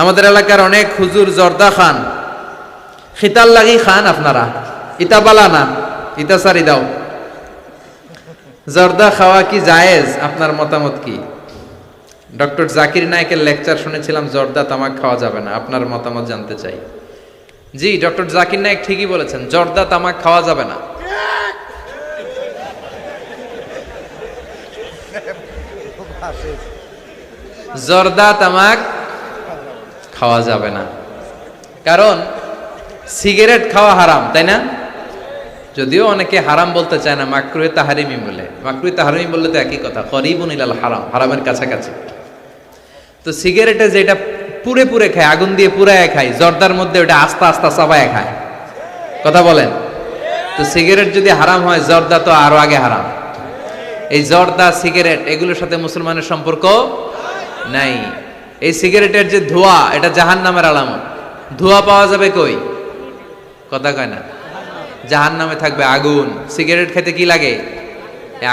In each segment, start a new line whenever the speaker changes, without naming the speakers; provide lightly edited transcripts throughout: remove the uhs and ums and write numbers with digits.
আমাদের এলাকার অনেক হুজুর জর্দা খান, খিতাল লাগি খান। আপনারা ইতা বালা না, ইতা সারি দাও। জর্দা খাওয়া কি জায়েজ? আপনার মতামত কি? ডক্টর জাকির নায়েকের লেকচার শুনেছিলাম জর্দা তামাক খাওয়া যাবে না, আপনার মতামত জানতে চাই। জি, ডক্টর জাকির নায়েক ঠিকই বলেছেন, জর্দা তামাক খাওয়া যাবে না। জর্দা তামাক খাওয়া যাবে না, কারণ সিগারেট খাওয়া হারাম, তাই না? যদিও অনেকে হারাম বলতে চায় না, মাকরুহে তাহরিমি বলে। মাকরুহে তাহরিমি বললে তো একই কথা, করিবুন ইলাল হারাম, হারামের কাছাকাছি। তো সিগারেটে যেটা পুরে পুরে খায়, আগুন দিয়ে পুরায় খায়, জর্দার মধ্যে ওটা আস্তে আস্তে চাবায় খায়। কথা বলেন। তো সিগারেট যদি হারাম হয়, জর্দা তো আরো আগে হারাম। এই জর্দা, সিগারেট এগুলোর সাথে মুসলমানের সম্পর্ক নাই। এই সিগারেটের যে ধোঁয়া, এটা জাহান্নামের আলামত। ধোঁয়া পাওয়া যাবে কই? কথা কয় না। জাহান্নামে থাকবে আগুন। সিগারেট খেতে কি লাগে?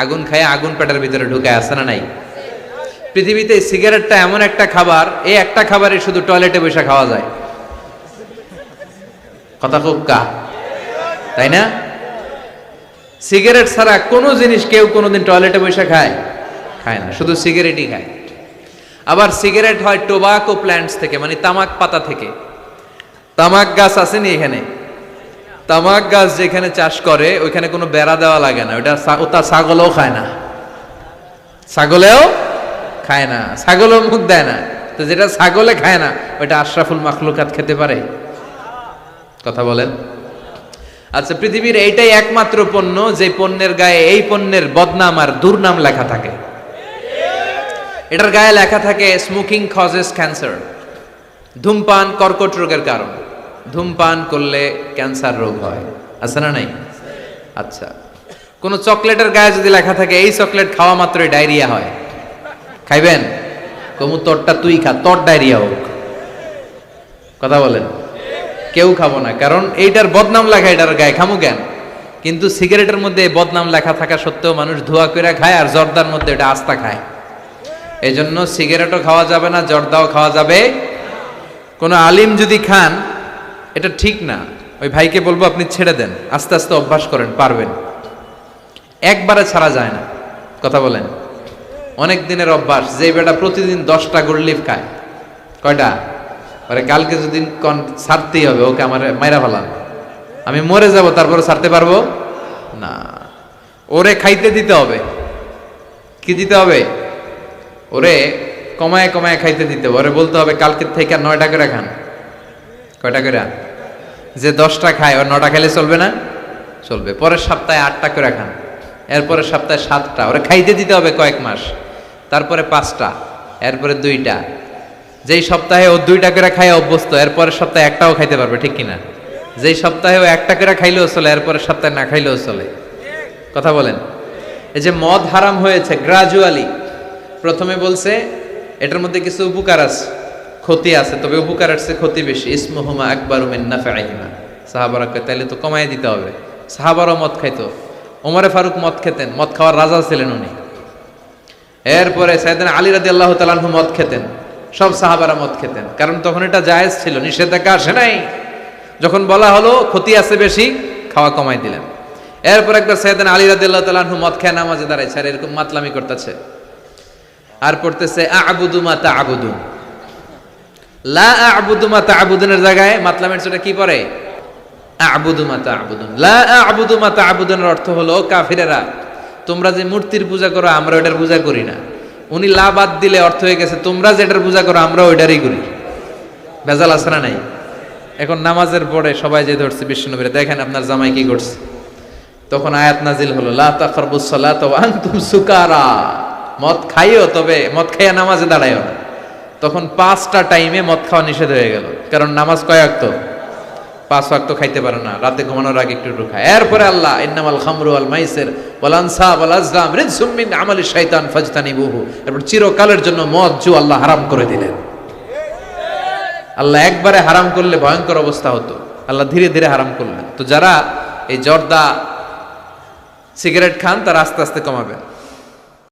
আগুন খায়, আগুন পেটের ভিতরে ঢুকায়, আছে না নাই? পৃথিবীতে সিগারেটটা এমন একটা খাবার, এই একটা খাবারই শুধু টয়লেটে বসে খাওয়া যায়। কথা খুব কা, তাই না? সিগারেট ছাড়া কোনো জিনিস কেউ কোনোদিন টয়লেটে বসে খায় না, শুধু সিগারেটই খায়। আবার সিগারেট হয় টোবাকো প্ল্যান্টস থেকে, মানে তামাক পাতা থেকে। তামাক গাছ আসেনি এখানে? তামাক গাছ যেখানে চাষ করে ওইখানে কোনো বেড়া দেওয়া লাগে না, ওটা ছাগলও খায় না। ছাগলেও খায় না, ছাগলও মুখ দেয় না। তো যেটা ছাগলে খায় না, ওইটা আশরাফুল মাখলুকাত খেতে পারে? কথা বলেন। আচ্ছা, পৃথিবীর এইটাই একমাত্র পণ্য যে পণ্যের গায়ে এই পণ্যের বদনাম আর দুর্নাম লেখা থাকে। এটার গায়ে লেখা থাকে স্মোকিং কজেস ক্যান্সার, ধূমপান কর্কট রোগের কারণ, ধূমপান করলে ক্যান্সার রোগ হয়। আছে না নাই? আচ্ছা, কোন চকলেটের গায়ে যদি লেখা থাকে এই চকলেট খাওয়া মাত্রই ডায়রিয়া হয়, খাইবেন? কমু তোরটা তুই খা, তোর ডায়রিয়া হোক। কথা বলেন। কেউ খাবো না, কারণ এইটার বদনাম লেখা এটার গায়ে, খামু কেন? কিন্তু সিগারেটের মধ্যে বদনাম লেখা থাকা সত্ত্বেও মানুষ ধোয়া করে খায়, আর জর্দার মধ্যে এটা আস্তা খায়। এই জন্য সিগারেটও খাওয়া যাবে না, জর্দাও খাওয়া যাবে। কোন আলিম যদি খান, এটা ঠিক না। ওই ভাইকে বলবো আপনি ছেড়ে দেন, আস্তে আস্তে অভ্যাস করেন, পারবেন। একবারে ছাড়া যায় না। কথা বলেন। অনেক দিনের অভ্যাস। যে বেটা প্রতিদিন 10টা গোল্ড লিফ খায়, কয়টা? আরে কালকে যদি ছাড়তেই হবে, ওকে আমার মাইরা ফেলান, আমি মরে যাব, তারপরে ছাড়তে পারবো না। ওরে খাইতে দিতে হবে। কি দিতে হবে? ওরে কমায় কমায় খাইতে দিতে হবে। ওরে বলতে হবে কালকের থেকে 9টা করে খান। কয়টা করে? যে 10টা খায়, ওর 9টা খেলে চলবে না? চলবে। পরের সপ্তাহে 8টা করে খান, এরপরের সপ্তাহে 7টা। ওরে খাইতে দিতে হবে কয়েক মাস, তারপরে 5টা, এরপরে 2টা। যেই সপ্তাহে ও 2টা করে খায় অভ্যস্ত, এরপরের সপ্তাহে একটাও খাইতে পারবে, ঠিক কিনা? যেই সপ্তাহে ও 1টা করে খাইলেও চলে, এরপরের সপ্তাহে না খাইলেও চলে। কথা বলেন। এই যে মদ হারাম হয়েছে গ্রাজুয়ালি, প্রথমে বলছে এটার মধ্যে কিছু উপকার আছে, ক্ষতি আছে, তবে উপকারের চেয়ে ক্ষতি বেশি। ইসমুহুমা আকবারু মিন নাফআইহিমা। সাহাবারা কয় তাইলে তো কমায় দিতে হবে। সাহাবারাও মদ খাইতো, ওমরে ফারুক মদ খেতেন, মদ খাওয়ার রাজা ছিলেন উনি। এরপরে সাইয়েদনা আলী রাদিয়াল্লাহু তাআলা আনহু মদ খেতেন, সব সাহাবারা মদ খেতেন, কারণ তখন এটা জায়েজ ছিল, নিষেধাজ্ঞা আসে নাই। যখন বলা হলো ক্ষতি আছে বেশি, খাওয়া কমাই দিলেন। এরপর একবার সাইয়েদনা আলী রাদিয়াল্লাহু তাআলা আনহু মদ খেয়ে নামাজে দাঁড়াইছে, আর এরকম মাতলামি করতেছে, আর পড়তেছে আ'বুদু মা তা'বুদুন। লা আ'বুদু মা তা'বুদুনের জায়গায় মাতলামের ছোটা কি পড়ে? আ'বুদু মা তা'বুদুন। লা আ'বুদু মা তা'বুদুনের অর্থ হলো কাফিরেরা, তোমরা যে মূর্তির পূজা করো আমরা ওটার পূজা করি না। উনি লা বাদ দিলে অর্থ হয়ে গেছে তোমরা যেটার পূজা করো আমরা ওইটারই করি। ভেজাল আছে না নাই? এখন নামাজের পরে সবাই যে ধরছে বিশ্বনবীরে, দেখেন আপনার জামাই কি করছে। তখন আয়াত নাজিল হলো লা তাকরাবুস সালাতা ওয়া আনতুম সুকারা। মদ খাইও, তবে মদ খাইয়া নামাজে দাঁড়াইও না। তখন 5টা টাইমে মদ খাওয়া নিষেধ হয়ে গেল, কারণ নামাজ কয় ওয়াক্ত? 5 ওয়াক্ত খাইতে পারে না, রাতে ঘুমানোর আগে একটু খায়। এরপরে আল্লাহ ইন্নামাল খামরু ওয়াল মাইসির ওয়াল আনসাব ওয়াল আজলাম রিজসুম মিন আমালি শাইতান ফাজতানিবুহু। এরপর চিরকালের জন্য মদ জু আল্লাহ হারাম করে দিলেন। আল্লাহ একবারে হারাম করলে ভয়ঙ্কর অবস্থা হতো, আল্লাহ ধীরে ধীরে হারাম করলেন। তো যারা এই জর্দা সিগারেট খান তারা আস্তে আস্তে কমাবেন।